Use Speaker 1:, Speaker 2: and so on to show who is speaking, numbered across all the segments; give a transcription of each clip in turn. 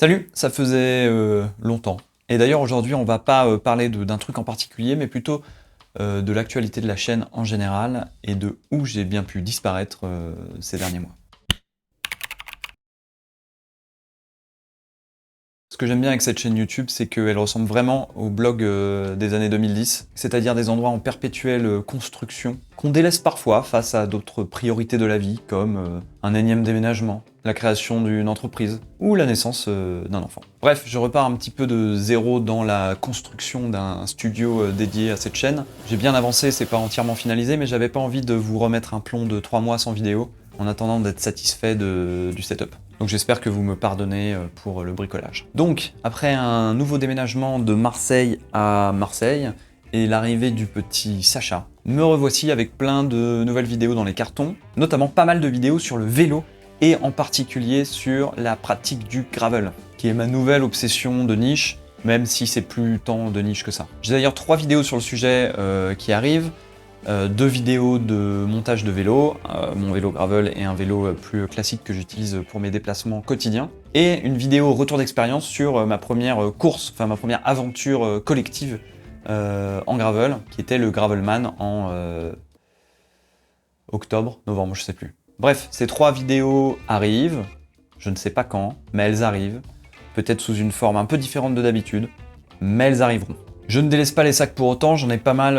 Speaker 1: Salut, ça faisait longtemps. Et d'ailleurs aujourd'hui on va pas parler d'un truc en particulier, mais plutôt de l'actualité de la chaîne en général et de où j'ai bien pu disparaître ces derniers mois. Ce que j'aime bien avec cette chaîne YouTube, c'est qu'elle ressemble vraiment au blog des années 2010, c'est-à-dire des endroits en perpétuelle construction, qu'on délaisse parfois face à d'autres priorités de la vie, comme un énième déménagement, la création d'une entreprise, ou la naissance d'un enfant. Bref, je repars un petit peu de zéro dans la construction d'un studio dédié à cette chaîne. J'ai bien avancé, c'est pas entièrement finalisé, mais j'avais pas envie de vous remettre un plomb de 3 mois sans vidéo, en attendant d'être satisfait du setup. Donc j'espère que vous me pardonnez pour le bricolage. Donc, après un nouveau déménagement de Marseille à Marseille, et l'arrivée du petit Sacha, me revoici avec plein de nouvelles vidéos dans les cartons, notamment pas mal de vidéos sur le vélo, et en particulier sur la pratique du gravel, qui est ma nouvelle obsession de niche, même si c'est plus tant de niche que ça. J'ai d'ailleurs 3 vidéos sur le sujet qui arrivent, 2 vidéos de montage de vélo, mon vélo gravel et un vélo plus classique que j'utilise pour mes déplacements quotidiens, et une vidéo retour d'expérience sur ma première course, enfin ma première aventure collective en gravel, qui était le Gravelman en octobre, novembre, je sais plus. Bref, ces 3 vidéos arrivent, je ne sais pas quand, mais elles arrivent, peut-être sous une forme un peu différente de d'habitude, mais elles arriveront. Je ne délaisse pas les sacs pour autant, j'en ai pas mal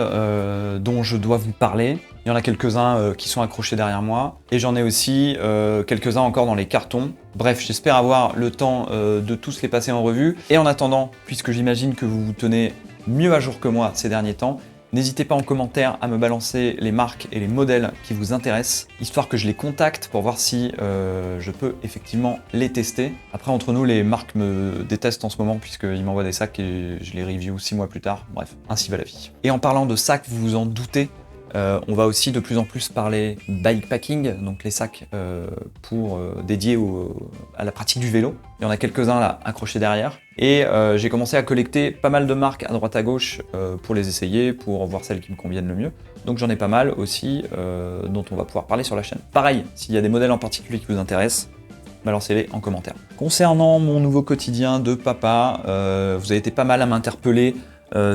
Speaker 1: dont je dois vous parler. Il y en a quelques-uns qui sont accrochés derrière moi, et j'en ai aussi quelques-uns encore dans les cartons. Bref, j'espère avoir le temps de tous les passer en revue. Et en attendant, puisque j'imagine que vous vous tenez mieux à jour que moi ces derniers temps, n'hésitez pas en commentaire à me balancer les marques et les modèles qui vous intéressent, histoire que je les contacte pour voir si je peux effectivement les tester. Après, entre nous, les marques me détestent en ce moment puisqu'ils m'envoient des sacs et je les review 6 mois plus tard. Bref, ainsi va la vie. Et en parlant de sacs, vous vous en doutez, on va aussi de plus en plus parler bikepacking, donc les sacs dédiés à la pratique du vélo. Il y en a quelques-uns là accrochés derrière. Et j'ai commencé à collecter pas mal de marques à droite à gauche pour les essayer, pour voir celles qui me conviennent le mieux. Donc j'en ai pas mal aussi dont on va pouvoir parler sur la chaîne. Pareil, s'il y a des modèles en particulier qui vous intéressent, balancez-les en commentaire. Concernant mon nouveau quotidien de papa, vous avez été pas mal à m'interpeller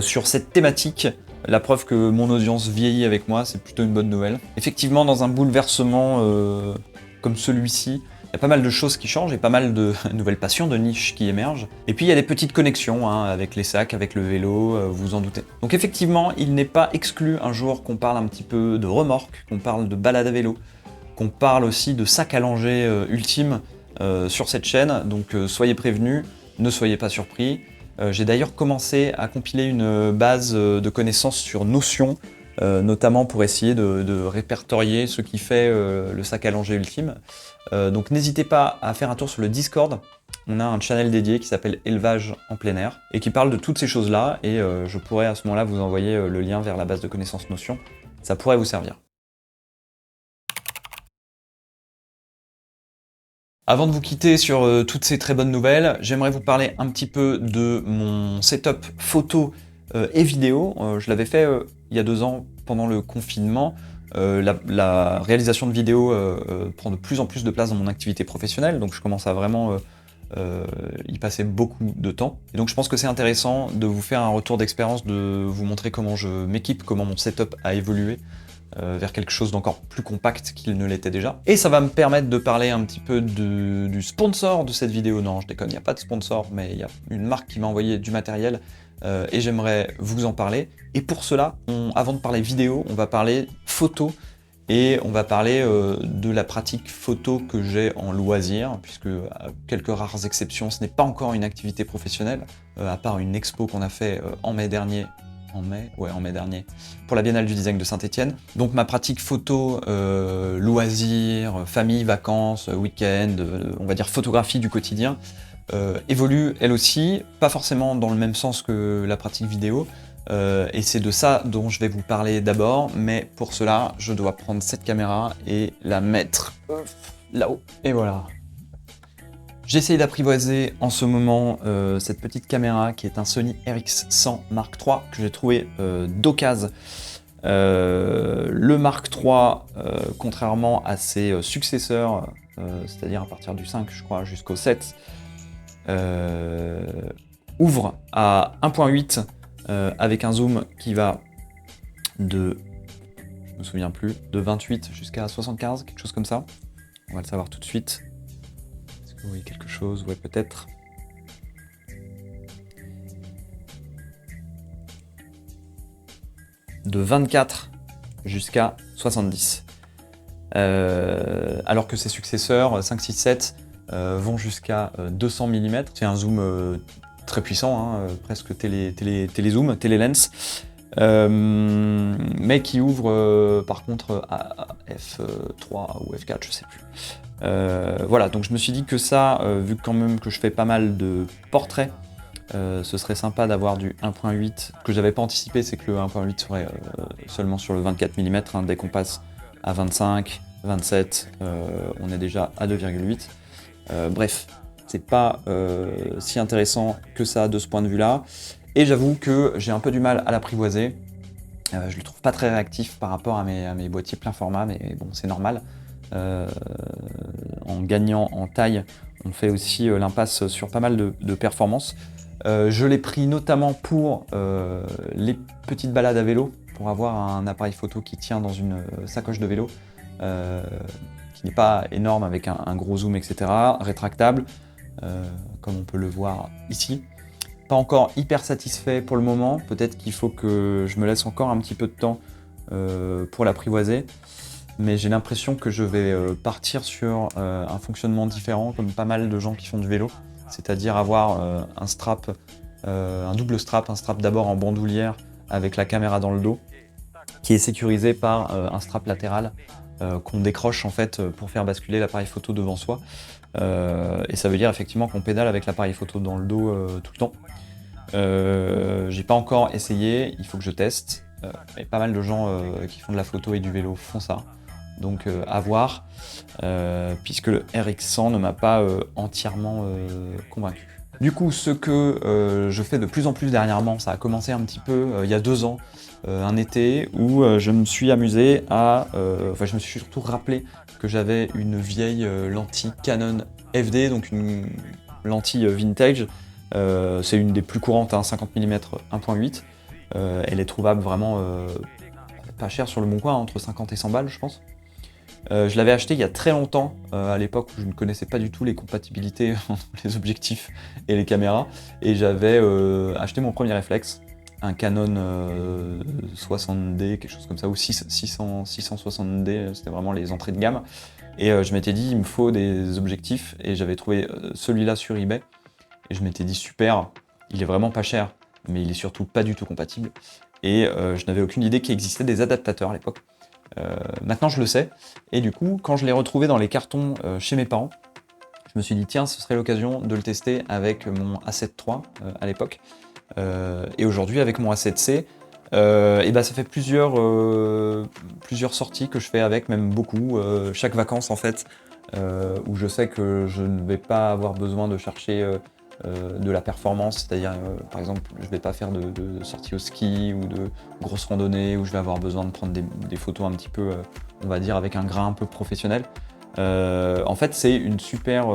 Speaker 1: sur cette thématique. La preuve que mon audience vieillit avec moi, c'est plutôt une bonne nouvelle. Effectivement, dans un bouleversement comme celui-ci, il y a pas mal de choses qui changent et pas mal de nouvelles passions, de niches qui émergent. Et puis il y a des petites connexions avec les sacs, avec le vélo, vous vous en doutez. Donc effectivement, il n'est pas exclu un jour qu'on parle un petit peu de remorque, qu'on parle de balade à vélo, qu'on parle aussi de sac à langer ultime sur cette chaîne. Donc soyez prévenus, ne soyez pas surpris. J'ai d'ailleurs commencé à compiler une base de connaissances sur Notion, notamment pour essayer de répertorier ce qui fait le sac à langer ultime. Donc n'hésitez pas à faire un tour sur le Discord. On a un channel dédié qui s'appelle Élevage en plein air et qui parle de toutes ces choses-là, et je pourrais à ce moment-là vous envoyer le lien vers la base de connaissances Notion. Ça pourrait vous servir. Avant de vous quitter sur toutes ces très bonnes nouvelles, j'aimerais vous parler un petit peu de mon setup photo et vidéo. Je l'avais fait il y a 2 ans pendant le confinement. La réalisation de vidéos prend de plus en plus de place dans mon activité professionnelle, donc je commence à vraiment y passer beaucoup de temps. Et donc je pense que c'est intéressant de vous faire un retour d'expérience, de vous montrer comment je m'équipe, comment mon setup a évolué vers quelque chose d'encore plus compact qu'il ne l'était déjà. Et ça va me permettre de parler un petit peu du sponsor de cette vidéo. Non, je déconne, il n'y a pas de sponsor, mais il y a une marque qui m'a envoyé du matériel et j'aimerais vous en parler. Et pour cela, avant de parler vidéo, on va parler photo, et on va parler de la pratique photo que j'ai en loisir, puisque à quelques rares exceptions, ce n'est pas encore une activité professionnelle, à part une expo qu'on a fait en mai dernier, en mai dernier, pour la Biennale du Design de Saint-Étienne. Donc ma pratique photo, loisirs, famille, vacances, week-end, on va dire photographie du quotidien, évolue elle aussi, pas forcément dans le même sens que la pratique vidéo, et c'est de ça dont je vais vous parler d'abord, mais pour cela, je dois prendre cette caméra et la mettre là-haut, et voilà. J'essaye d'apprivoiser en ce moment cette petite caméra qui est un Sony RX100 Mark III que j'ai trouvé d'occasion. Le Mark III, contrairement à ses successeurs, c'est-à-dire à partir du 5 je crois jusqu'au 7, ouvre à 1.8 avec un zoom qui va de, je me souviens plus, de 28 jusqu'à 75, quelque chose comme ça. On va le savoir tout de suite. Est-ce que vous voyez quelque chose? Ouais, peut-être. De 24 jusqu'à 70. Alors que ses successeurs, 5, 6, 7, vont jusqu'à 200 mm. C'est un zoom très puissant, hein, presque télézoom, télélens, mais qui ouvre par contre à f3 ou f4, je sais plus. Voilà, donc je me suis dit que ça, vu quand même que je fais pas mal de portraits, ce serait sympa d'avoir du 1.8. Ce que j'avais pas anticipé, c'est que le 1.8 serait seulement sur le 24 mm. Hein, dès qu'on passe à 25, 27, on est déjà à 2,8. Bref, c'est pas si intéressant que ça de ce point de vue-là. Et j'avoue que j'ai un peu du mal à l'apprivoiser. Je le trouve pas très réactif par rapport à mes boîtiers plein format, mais bon, c'est normal. En gagnant en taille, on fait aussi l'impasse sur pas mal de performances. Je l'ai pris notamment pour les petites balades à vélo, pour avoir un appareil photo qui tient dans une sacoche de vélo, qui n'est pas énorme avec un gros zoom, etc. Rétractable, comme on peut le voir ici. Pas encore hyper satisfait pour le moment, peut-être qu'il faut que je me laisse encore un petit peu de temps pour l'apprivoiser. Mais j'ai l'impression que je vais partir sur un fonctionnement différent, comme pas mal de gens qui font du vélo. C'est-à-dire avoir un strap, un double strap, un strap d'abord en bandoulière avec la caméra dans le dos, qui est sécurisé par un strap latéral qu'on décroche en fait pour faire basculer l'appareil photo devant soi. Et ça veut dire effectivement qu'on pédale avec l'appareil photo dans le dos tout le temps. J'ai pas encore essayé, il faut que je teste. Et pas mal de gens qui font de la photo et du vélo font ça. Donc à voir, puisque le RX100 ne m'a pas entièrement convaincu. Du coup, ce que je fais de plus en plus dernièrement, ça a commencé un petit peu il y a 2 ans, un été, où je me suis amusé à... Enfin, je me suis surtout rappelé que j'avais une vieille lentille Canon FD, donc une lentille vintage. C'est une des plus courantes, hein, 50 mm 1.8. Elle est trouvable vraiment pas chère sur le bon coin, entre 50 et 100 balles, je pense. Je l'avais acheté il y a très longtemps, à l'époque où je ne connaissais pas du tout les compatibilités entre les objectifs et les caméras, et j'avais acheté mon premier réflexe, un Canon 60D, quelque chose comme ça, ou 660D, c'était vraiment les entrées de gamme, et je m'étais dit il me faut des objectifs, et j'avais trouvé celui-là sur eBay, et je m'étais dit super, il est vraiment pas cher, mais il est surtout pas du tout compatible, et je n'avais aucune idée qu'il existait des adaptateurs à l'époque. Maintenant je le sais, et du coup quand je l'ai retrouvé dans les cartons chez mes parents, je me suis dit tiens, ce serait l'occasion de le tester avec mon A7 III à l'époque, et aujourd'hui avec mon A7C, et bah ça fait plusieurs sorties que je fais avec, même beaucoup, chaque vacances en fait, où je sais que je ne vais pas avoir besoin de chercher de la performance, c'est-à-dire par exemple je vais pas faire de sortie au ski ou de grosses randonnées où je vais avoir besoin de prendre des photos un petit peu, on va dire avec un grain un peu professionnel. En fait c'est un super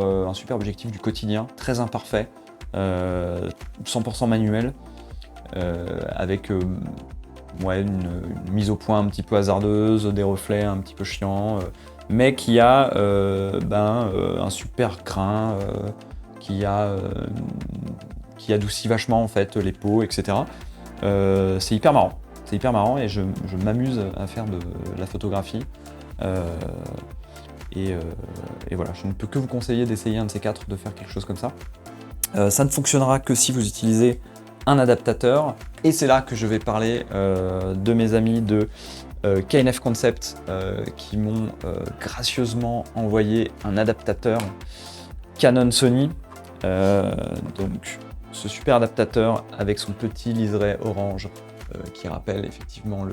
Speaker 1: objectif du quotidien, très imparfait, 100% manuel, avec ouais, une mise au point un petit peu hasardeuse, des reflets un petit peu chiants, mais qui a un super grain, qui adoucit vachement en fait les peaux, etc. C'est hyper marrant et je m'amuse à faire de la photographie. Et voilà, je ne peux que vous conseiller d'essayer un de ces 4, de faire quelque chose comme ça. Ça ne fonctionnera que si vous utilisez un adaptateur, et c'est là que je vais parler de mes amis de KNF Concept qui m'ont gracieusement envoyé un adaptateur Canon Sony. Donc ce super adaptateur avec son petit liseré orange qui rappelle effectivement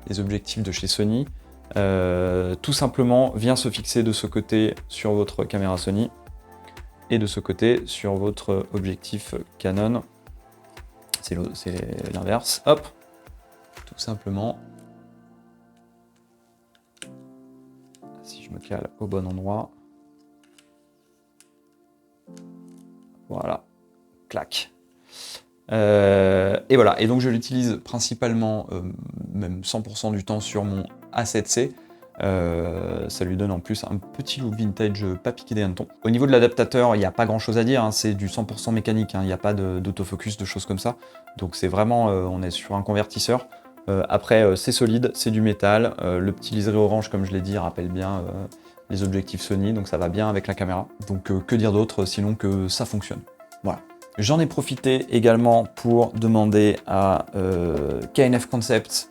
Speaker 1: les objectifs de chez Sony, tout simplement vient se fixer de ce côté sur votre caméra Sony et de ce côté sur votre objectif Canon. C'est l'inverse, hop, tout simplement. Si je me cale au bon endroit. Voilà, clac. Et voilà, et donc je l'utilise principalement, même 100% du temps sur mon A7C. Ça lui donne en plus un petit look vintage pas piqué des hannetons. Au niveau de l'adaptateur, il n'y a pas grand chose à dire, hein, c'est du 100% mécanique, hein, il n'y a pas d'autofocus, de choses comme ça. Donc c'est vraiment, on est sur un convertisseur. Après, c'est solide, c'est du métal. Le petit liseré orange, comme je l'ai dit, rappelle bien les objectifs Sony, donc ça va bien avec la caméra. Donc que dire d'autre, sinon que ça fonctionne. Voilà. J'en ai profité également pour demander à KNF Concept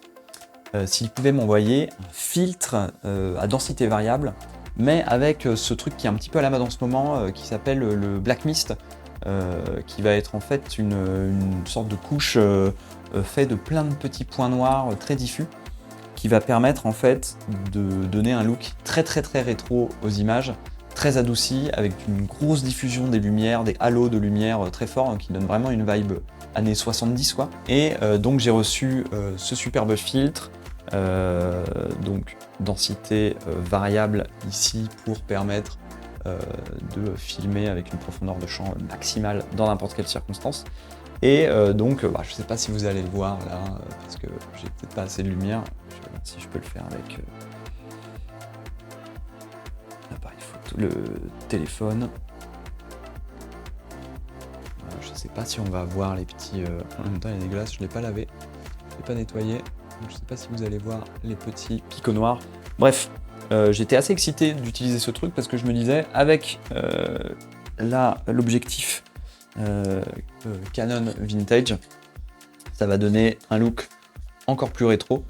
Speaker 1: s'il pouvait m'envoyer un filtre à densité variable, mais avec ce truc qui est un petit peu à la mode en ce moment, qui s'appelle le Black Mist, qui va être en fait une sorte de couche faite de plein de petits points noirs très diffus, qui va permettre en fait de donner un look très rétro aux images, très adouci, avec une grosse diffusion des lumières, des halos de lumière très forts, hein, qui donne vraiment une vibe années 70 quoi. Et donc j'ai reçu ce superbe filtre, donc densité variable ici pour permettre de filmer avec une profondeur de champ maximale dans n'importe quelle circonstance. Et donc je sais pas si vous allez le voir là, parce que j'ai peut-être pas assez de lumière. Je vais voir si je peux le faire avec l'appareil photo, le téléphone. Je sais pas si on va voir les petits... En même temps il est dégueulasse, je l'ai pas lavé, je l'ai pas nettoyé. Donc, je sais pas si vous allez voir les petits picots noirs. Bref, j'étais assez excité d'utiliser ce truc parce que je me disais, avec là l'objectif Canon Vintage, ça va donner un look encore plus rétro.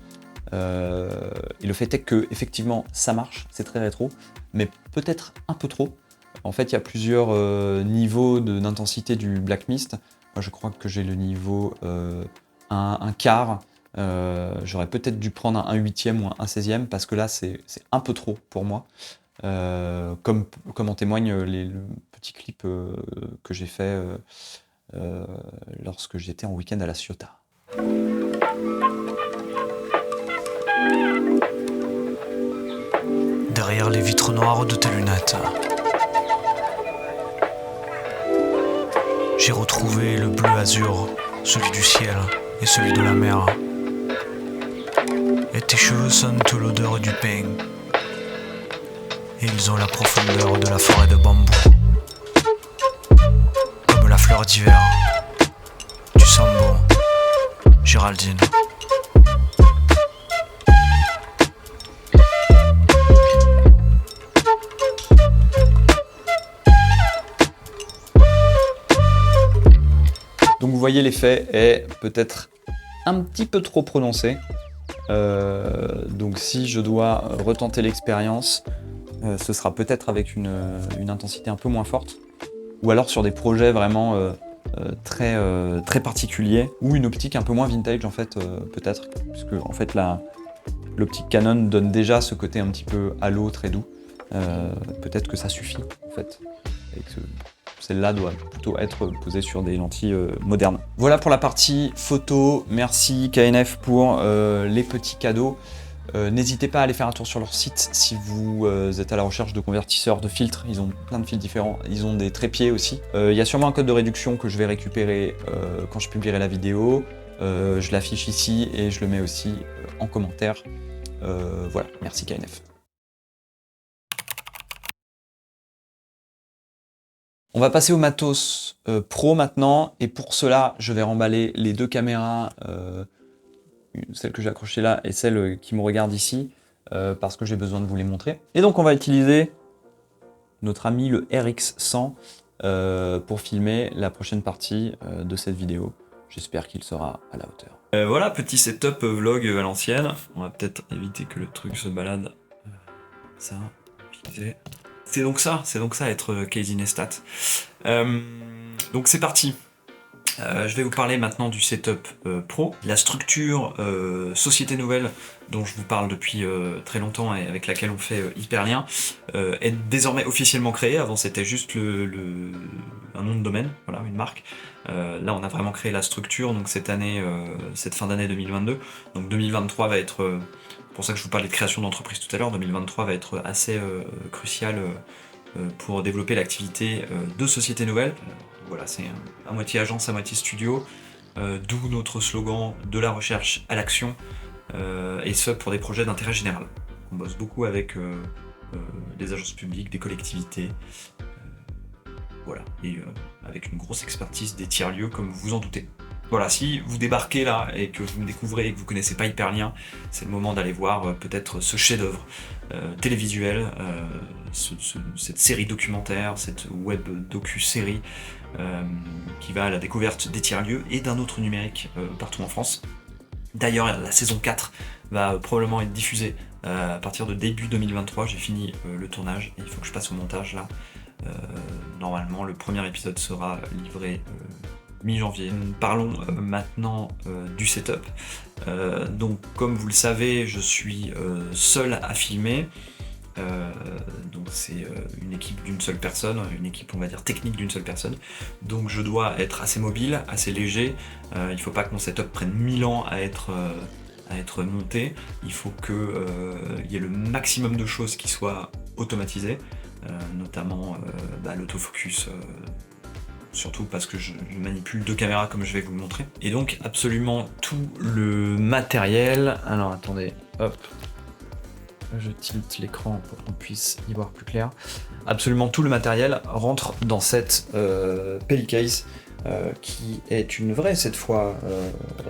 Speaker 1: Et le fait est que effectivement ça marche, c'est très rétro, mais peut-être un peu trop. En fait, il y a plusieurs niveaux d'intensité du Black Mist. Moi, je crois que j'ai le niveau un quart. J'aurais peut-être dû prendre un 1/8e ou un 1/16e parce que là, c'est un peu trop pour moi. Comme en témoigne le petit clip que j'ai fait lorsque j'étais en week-end à La Ciotat.
Speaker 2: Derrière les vitres noires de tes lunettes, j'ai retrouvé le bleu azur, celui du ciel et celui de la mer. Et tes cheveux sentent l'odeur du pain. Et ils ont la profondeur de la forêt de bambou. Comme la fleur d'hiver. Tu sens bon, Géraldine.
Speaker 1: Donc vous voyez, l'effet est peut-être un petit peu trop prononcé. Donc si je dois retenter l'expérience, ce sera peut-être avec une intensité un peu moins forte, ou alors sur des projets vraiment très particuliers, ou une optique un peu moins vintage en fait, peut-être, puisque en fait l'optique Canon donne déjà ce côté un petit peu halo très doux. Peut-être que ça suffit en fait, et que celle-là doit plutôt être posée sur des lentilles modernes. Voilà pour la partie photo. Merci KNF pour les petits cadeaux. N'hésitez pas à aller faire un tour sur leur site si vous êtes à la recherche de convertisseurs, de filtres. Ils ont plein de filtres différents. Ils ont des trépieds aussi. Il y a sûrement un code de réduction que je vais récupérer quand je publierai la vidéo. Je l'affiche ici et je le mets aussi en commentaire. Voilà, merci KNF. On va passer au matos pro maintenant, et pour cela, je vais remballer les deux caméras, celle que j'ai accrochée là et celle qui me regarde ici, parce que j'ai besoin de vous les montrer. Et donc on va utiliser notre ami le RX100 pour filmer la prochaine partie de cette vidéo. J'espère qu'il sera à la hauteur. Voilà, petit setup vlog à l'ancienne. On va peut-être éviter que le truc se balade. Ça, c'est donc ça être Casey Neistat. Donc c'est parti. Je vais vous parler maintenant du setup pro. La structure Société Nouvelle, dont je vous parle depuis très longtemps et avec laquelle on fait Hyperlien, est désormais officiellement créée. Avant c'était juste un nom de domaine, voilà, une marque. Là on a vraiment créé la structure, donc cette année, cette fin d'année 2022. Donc 2023 va être... C'est pour ça que je vous parlais de création d'entreprise tout à l'heure. 2023 va être assez crucial pour développer l'activité de Société Nouvelle. voilà, c'est à moitié agence, à moitié studio, d'où notre slogan de la recherche à l'action, et ce pour des projets d'intérêt général. On bosse beaucoup avec des agences publiques, des collectivités, voilà, et avec une grosse expertise des tiers-lieux, comme vous vous en doutez. Voilà, si vous débarquez là et que vous me découvrez et que vous connaissez pas Hyperlien, c'est le moment d'aller voir peut-être ce chef-d'œuvre télévisuel, cette série documentaire, cette web docu-série qui va à la découverte des tiers-lieux et d'un autre numérique partout en France. D'ailleurs, la saison 4 va probablement être diffusée à partir de début 2023. J'ai fini le tournage et il faut que je passe au montage là. Normalement, le premier épisode sera livré mi-janvier. Parlons maintenant du setup. Donc, comme vous le savez, je suis seul à filmer. Donc c'est une équipe d'une seule personne, une équipe on va dire technique d'une seule personne. Donc je dois être assez mobile, assez léger. Il ne faut pas que mon setup prenne 1000 ans à être monté. Il faut qu'il y ait le maximum de choses qui soient automatisées, notamment l'autofocus. Surtout parce que je manipule 2 caméras comme je vais vous le montrer. Et donc absolument tout le matériel. Alors attendez, hop. Je tilte l'écran pour qu'on puisse y voir plus clair. Absolument tout le matériel rentre dans cette Pellicase qui est une vraie cette fois.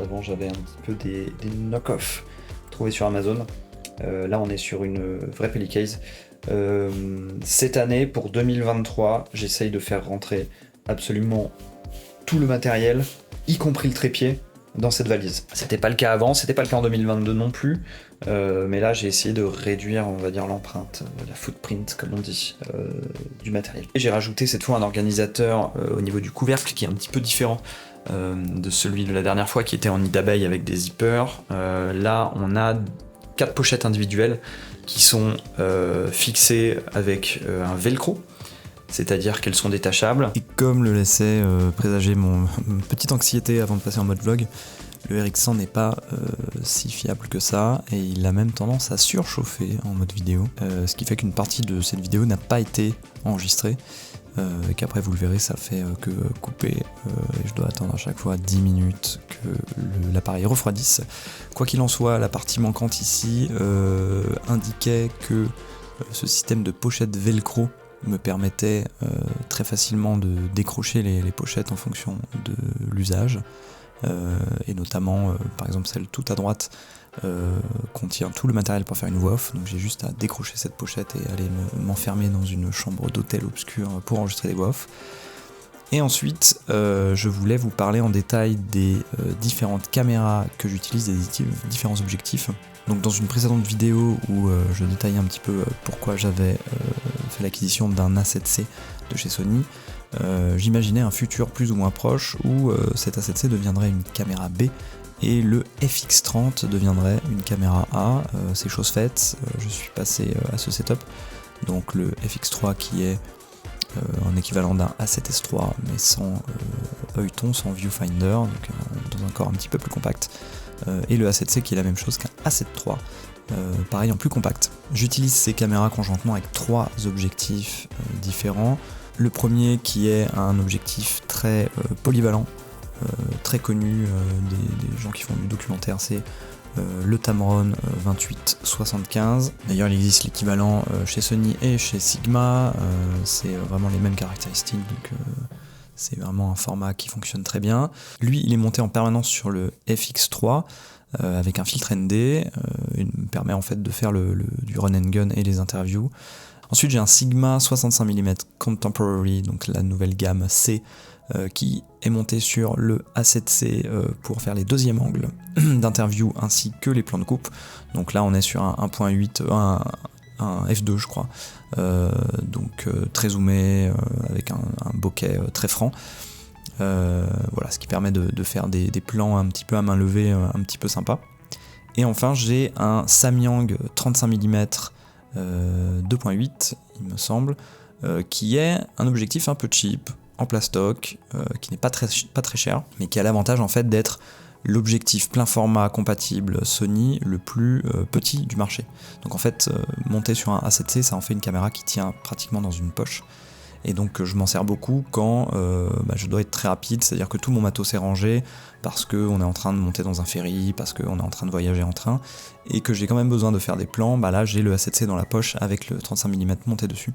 Speaker 1: Avant j'avais un petit peu des knock-off trouvés sur Amazon. Là on est sur une vraie Pellicase. Cette année, pour 2023, j'essaye de faire rentrer absolument tout le matériel, y compris le trépied, dans cette valise. C'était pas le cas avant, c'était pas le cas en 2022 non plus, mais là j'ai essayé de réduire, on va dire, l'empreinte, la footprint comme on dit, du matériel. Et j'ai rajouté cette fois un organisateur au niveau du couvercle qui est un petit peu différent de celui de la dernière fois qui était en nid d'abeille avec des zippers. Là on a 4 pochettes individuelles qui sont fixées avec un velcro, c'est-à-dire qu'elles sont détachables.
Speaker 2: Et comme le laissait présager mon petite anxiété avant de passer en mode vlog, le RX100 n'est pas si fiable que ça, et il a même tendance à surchauffer en mode vidéo, ce qui fait qu'une partie de cette vidéo n'a pas été enregistrée, et qu'après vous le verrez, ça fait que couper, et je dois attendre à chaque fois 10 minutes que l'appareil refroidisse. Quoi qu'il en soit, la partie manquante ici indiquait que ce système de pochette velcro me permettait très facilement de décrocher les pochettes en fonction de l'usage, et notamment par exemple celle tout à droite contient tout le matériel pour faire une voix off, donc j'ai juste à décrocher cette pochette et aller m'enfermer dans une chambre d'hôtel obscure pour enregistrer des voix off. Et ensuite je voulais vous parler en détail des différentes caméras que j'utilise, des différents objectifs. Donc dans une précédente vidéo où je détaillais un petit peu pourquoi j'avais fait l'acquisition d'un A7C de chez Sony, j'imaginais un futur plus ou moins proche où cet A7C deviendrait une caméra B et le FX30 deviendrait une caméra A. C'est chose faite, je suis passé à ce setup, donc le FX3 qui est un équivalent d'un A7S3 mais sans œilleton, sans viewfinder, donc dans un corps un petit peu plus compact, et le A7C qui est la même chose qu'un A7 III, pareil en plus compact. J'utilise ces caméras conjointement avec 3 objectifs différents. Le premier qui est un objectif très polyvalent, très connu des gens qui font du documentaire, c'est le Tamron 28-75. D'ailleurs il existe l'équivalent chez Sony et chez Sigma, c'est vraiment les mêmes caractéristiques, donc c'est vraiment un format qui fonctionne très bien. Lui, il est monté en permanence sur le FX3 avec un filtre ND. Il me permet en fait de faire du run and gun et les interviews. Ensuite, j'ai un Sigma 65 mm Contemporary, donc la nouvelle gamme C, qui est monté sur le A7C pour faire les deuxièmes angles d'interview ainsi que les plans de coupe. Donc là, on est sur un 1.8, un F2 je crois, donc très zoomé, avec un bokeh très franc, voilà, ce qui permet de faire des plans un petit peu à main levée, un petit peu sympa. Et enfin j'ai un Samyang 35 mm 2.8 il me semble, qui est un objectif un peu cheap, en plastoc, qui n'est pas très cher, mais qui a l'avantage en fait d'être l'objectif plein format compatible Sony le plus petit du marché. Donc en fait, monté sur un A7C, ça en fait une caméra qui tient pratiquement dans une poche. et donc je m'en sers beaucoup quand je dois être très rapide, c'est-à-dire que tout mon matos est rangé parce qu'on est en train de monter dans un ferry, parce qu'on est en train de voyager en train, et que j'ai quand même besoin de faire des plans. Là j'ai le A7C dans la poche avec le 35 mm monté dessus,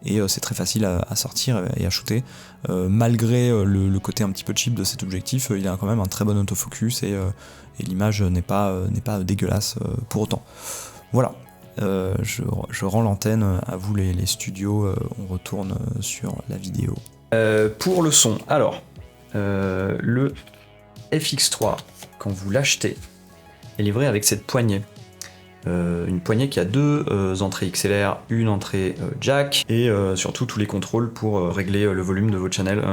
Speaker 2: et c'est très facile à sortir et à shooter. Malgré le côté un petit peu cheap de cet objectif, il a quand même un très bon autofocus, et l'image n'est pas dégueulasse pour autant. Voilà. Je rends l'antenne à vous les studios, on retourne sur la vidéo.
Speaker 1: Pour le son, alors, le FX3, quand vous l'achetez, est livré avec cette poignée. Une poignée qui a deux entrées XLR, une entrée jack, et surtout tous les contrôles pour régler le volume de votre channel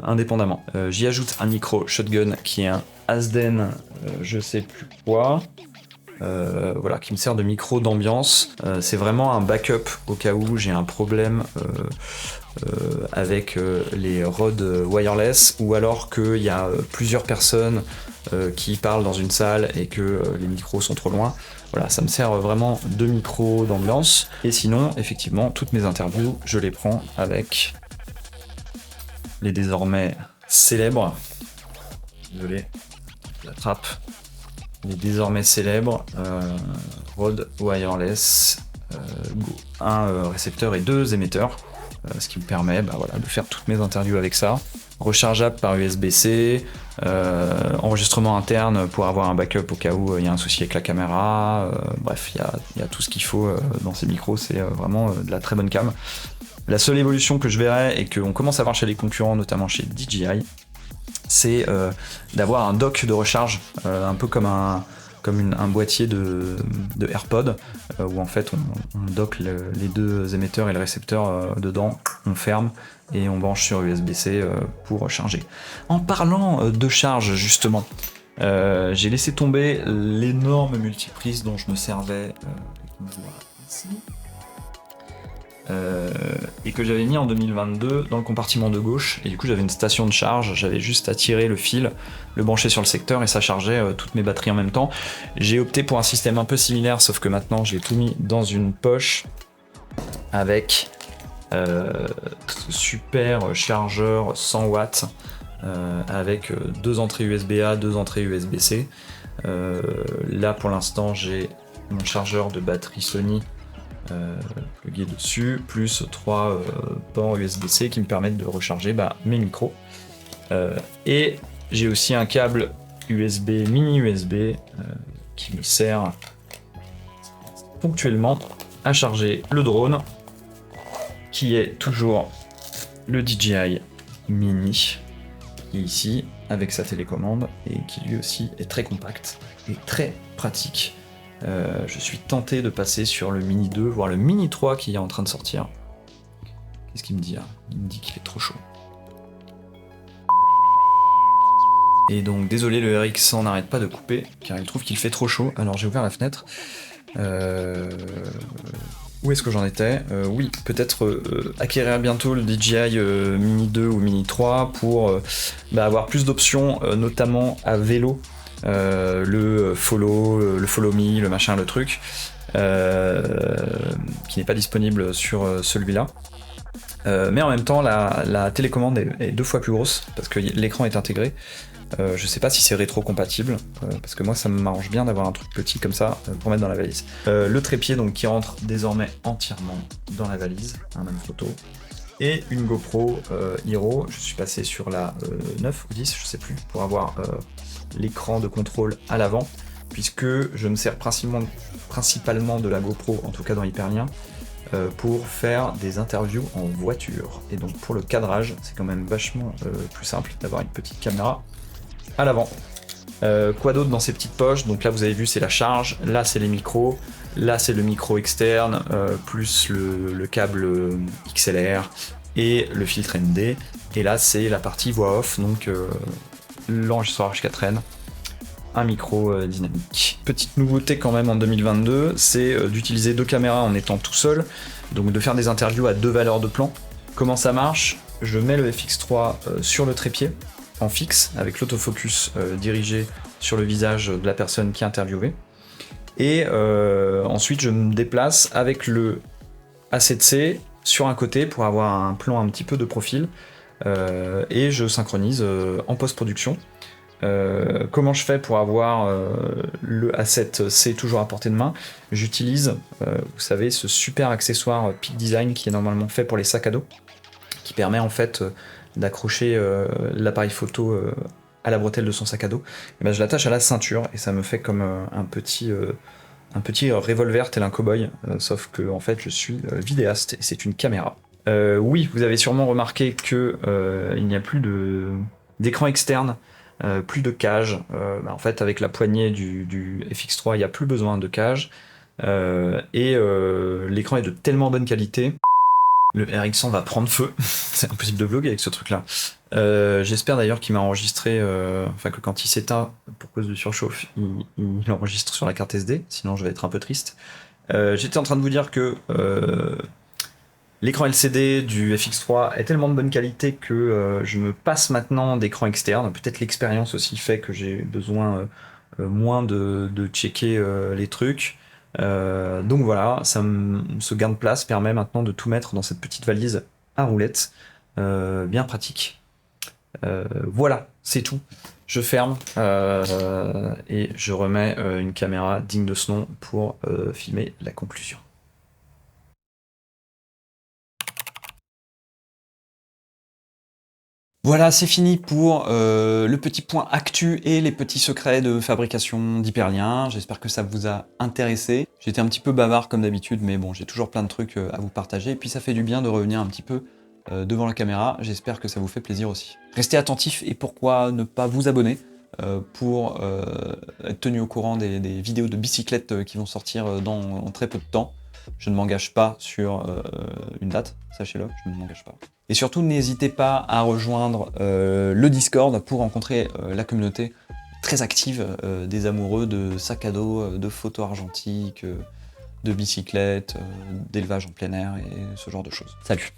Speaker 1: indépendamment. J'y ajoute un micro shotgun qui est un Azden, je sais plus quoi. Voilà, qui me sert de micro d'ambiance. C'est vraiment un backup au cas où j'ai un problème avec les Rode wireless, ou alors qu'il y a plusieurs personnes qui parlent dans une salle et que les micros sont trop loin. Voilà, ça me sert vraiment de micro d'ambiance. Et sinon, effectivement, toutes mes interviews, je les prends avec les désormais célèbres. Désolé, je l'attrape. Les désormais célèbres Rode Wireless Go. Un récepteur et deux émetteurs, ce qui me permet de faire toutes mes interviews avec ça. Rechargeable par USB-C, enregistrement interne pour avoir un backup au cas où il y a un souci avec la caméra. Bref, il y a tout ce qu'il faut dans ces micros, c'est vraiment de la très bonne cam. La seule évolution que je verrai, et qu'on commence à voir chez les concurrents, notamment chez DJI, c'est d'avoir un dock de recharge, un peu comme un boîtier de AirPod, où en fait on dock les deux émetteurs et le récepteur dedans, on ferme et on branche sur USB-C pour recharger. En parlant de charge justement, j'ai laissé tomber l'énorme multiprise dont je me servais ici. Et que j'avais mis en 2022 dans le compartiment de gauche, et du coup j'avais une station de charge, j'avais juste à tirer le fil, le brancher sur le secteur et ça chargeait toutes mes batteries en même temps. J'ai opté pour un système un peu similaire, sauf que maintenant j'ai tout mis dans une poche avec super chargeur 100 watts avec deux entrées USB-A, deux entrées USB-C. Là pour l'instant j'ai mon chargeur de batterie Sony plugué dessus, plus 3 ports USB-C qui me permettent de recharger mes micros. Et j'ai aussi un câble USB, mini USB, qui me sert ponctuellement à charger le drone, qui est toujours le DJI Mini, qui est ici avec sa télécommande et qui lui aussi est très compact et très pratique. Je suis tenté de passer sur le Mini 2, voire le Mini 3 qui est en train de sortir. Qu'est-ce qu'il me dit là? Il me dit qu'il est trop chaud. Et donc désolé, le RX100 n'arrête pas de couper car il trouve qu'il fait trop chaud. Alors j'ai ouvert la fenêtre. Où est-ce que j'en étais? Oui, peut-être acquérir bientôt le DJI Mini 2 ou Mini 3 pour avoir plus d'options, notamment à vélo. Le follow me, le machin, le truc, qui n'est pas disponible sur celui-là. Mais en même temps, la télécommande est 2 fois plus grosse parce que l'écran est intégré. Je sais pas si c'est rétro-compatible, parce que moi ça m'arrange bien d'avoir un truc petit comme ça pour mettre dans la valise. Le trépied donc qui rentre désormais entièrement dans la valise, même photo. Et une GoPro Hero, je suis passé sur la 9 ou 10, je sais plus, pour avoir l'écran de contrôle à l'avant, puisque je me sers principalement de la GoPro, en tout cas dans Hyperlien, pour faire des interviews en voiture. Et donc pour le cadrage, c'est quand même vachement plus simple d'avoir une petite caméra à l'avant. Quoi d'autre dans ces petites poches? Donc là vous avez vu, c'est la charge, là c'est les micros, là c'est le micro externe, plus le câble XLR et le filtre ND, et là c'est la partie voix off, donc l'enregistreur H4n, un micro dynamique. Petite nouveauté quand même en 2022, c'est d'utiliser 2 caméras en étant tout seul, donc de faire des interviews à 2 valeurs de plan. Comment ça marche? Je mets le FX3 sur le trépied, en fixe, avec l'autofocus dirigé sur le visage de la personne qui est interviewée. Et ensuite je me déplace avec le A7C sur un côté pour avoir un plan un petit peu de profil, et je synchronise en post-production. Comment je fais pour avoir le asset C toujours à portée de main? J'utilise, vous savez, ce super accessoire Peak Design qui est normalement fait pour les sacs à dos, qui permet en fait d'accrocher l'appareil photo à la bretelle de son sac à dos. Et ben, je l'attache à la ceinture et ça me fait comme un petit revolver tel un cow-boy, sauf que en fait je suis vidéaste et c'est une caméra. Oui, vous avez sûrement remarqué que il n'y a plus d'écran externe. Plus de cage, en fait avec la poignée du FX3 il n'y a plus besoin de cage, et l'écran est de tellement bonne qualité, le RX100 va prendre feu, c'est impossible de vlogger avec ce truc là. J'espère d'ailleurs qu'il m'a enregistré, enfin que quand il s'éteint pour cause de surchauffe, il enregistre sur la carte SD, sinon je vais être un peu triste. J'étais en train de vous dire que l'écran LCD du FX3 est tellement de bonne qualité que je me passe maintenant d'écran externe. Peut-être l'expérience aussi fait que j'ai besoin moins de checker les trucs. Donc voilà, ce gain de place permet maintenant de tout mettre dans cette petite valise à roulettes. Bien pratique. Voilà, c'est tout. Je ferme et je remets une caméra digne de ce nom pour filmer la conclusion. Voilà, c'est fini pour le petit point actu et les petits secrets de fabrication d'Hyperlien. J'espère que ça vous a intéressé. J'étais un petit peu bavard comme d'habitude, mais bon, j'ai toujours plein de trucs à vous partager. Et puis ça fait du bien de revenir un petit peu devant la caméra. J'espère que ça vous fait plaisir aussi. Restez attentifs et pourquoi ne pas vous abonner pour être tenu au courant des vidéos de bicyclettes qui vont sortir dans très peu de temps. Je ne m'engage pas sur une date, sachez-le, je ne m'engage pas. Et surtout, n'hésitez pas à rejoindre le Discord pour rencontrer la communauté très active des amoureux de sacs à dos, de photos argentiques, de bicyclettes, d'élevage en plein air et ce genre de choses. Salut!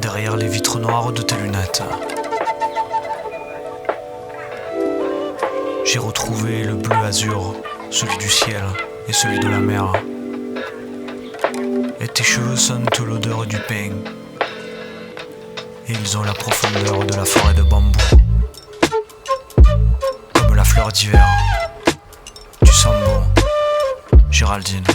Speaker 2: Derrière les vitres noires de tes lunettes, j'ai retrouvé le bleu azur, celui du ciel et celui de la mer. Et tes cheveux sentent l'odeur du pain. Et ils ont la profondeur de la forêt de bambou. Comme la fleur d'hiver. Tu sens bon, Géraldine.